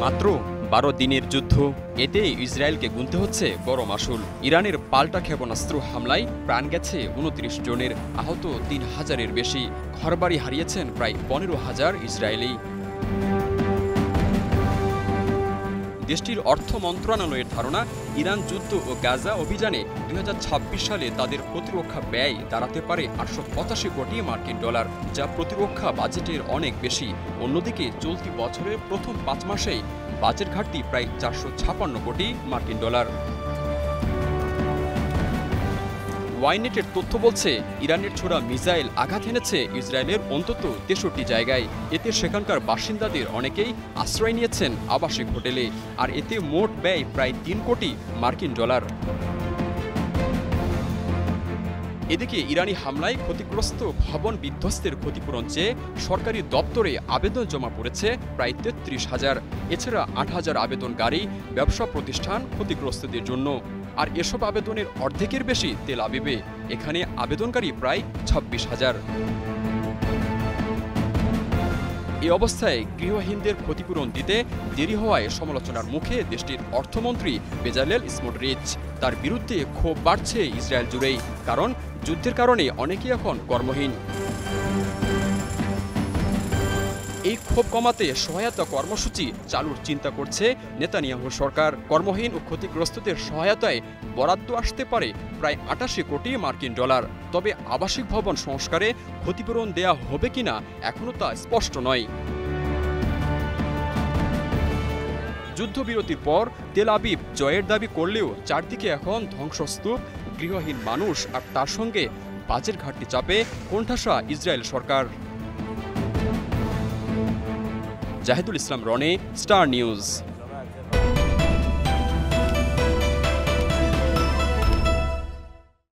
মাত্র 12 দিনের যুদ্ধ, এতে ইসরায়েলকে গুনতে হচ্ছে বড় মাসুল। ইরানের পাল্টা ক্ষেপণাস্ত্র হামলায় প্রাণ গেছে 29 জনের, আহত 3000-এর বেশি। ঘরবাড়ি হারিয়েছেন প্রায় 15,000 ইসরায়েলি। দেশটির অর্থ মন্ত্রণালয়ের ধারণা, ইরান যুদ্ধ ও গাজা অভিযানে 2026 সালে তাদের প্রতিরক্ষা ব্যয় দাঁড়াতে পারে 885 কোটি মার্কিন ডলার, যা প্রতিরক্ষা বাজেটের অনেক বেশি। অন্যদিকে চলতি বছরের প্রথম 5 মাসেই বাজেট ঘাটতি প্রায় 456 কোটি মার্কিন ডলার। ওয়াইনেটের তথ্য বলছে, ইরানের ছোড়া মিসাইল আঘাত এনেছে ইসরায়েলের অন্তত 63 জায়গায়। এতে সেখানকার বাসিন্দাদের অনেকেই আশ্রয় নিয়েছেন আবাসিক হোটেলে, আর এতে মোট ব্যয় প্রায় 3 কোটি মার্কিন ডলার। এদিকে ইরানি হামলায় ক্ষতিগ্রস্ত ভবন বিধ্বস্তের ক্ষতিপূরণ চেয়ে সরকারি দপ্তরে আবেদন জমা পড়েছে প্রায় 33,000। এছাড়া 8,000 আবেদনকারী ব্যবসা প্রতিষ্ঠান ক্ষতিগ্রস্তদের জন্য। আর এসব আবেদনের অর্ধেকের বেশি তেল আবিবে। এখানে আবেদনকারী প্রায় 26,000। এই অবস্থায় গৃহহীনদের ক্ষতিপূরণ দিতে দেরি হওয়ায় সমালোচনার মুখে দেশটির অর্থমন্ত্রী বেজালেল স্মোটরিচ। তার বিরুদ্ধে ক্ষোভ বাড়ছে ইসরায়েল জুড়েই, কারণ যুদ্ধের কারণে অনেকেই এখন কর্মহীন। এই ক্ষোভ কমাতে সহায়তা কর্মসূচি চালুর চিন্তা করছে নেতানিয়াহু সরকার। কর্মহীন ও ক্ষতিগ্রস্তদের সহায়তায় বরাদ্দ আসতে পারে প্রায় 88 কোটি মার্কিন ডলার। তবে আবাসিক ভবন সংস্কারে ক্ষতিপূরণ দেয়া হবে কিনা এখনও তা স্পষ্ট নয়। যুদ্ধবিরতির পর তেল আবিব জয়ের দাবি করলেও চারদিকে এখন ধ্বংসস্তূপ, গৃহহীন মানুষ, আর তার সঙ্গে বাজেট ঘাটতি চাপে কোণঠাসা ইসরায়েল সরকার। জাহিদুল ইসলাম রনে, স্টার নিউজ।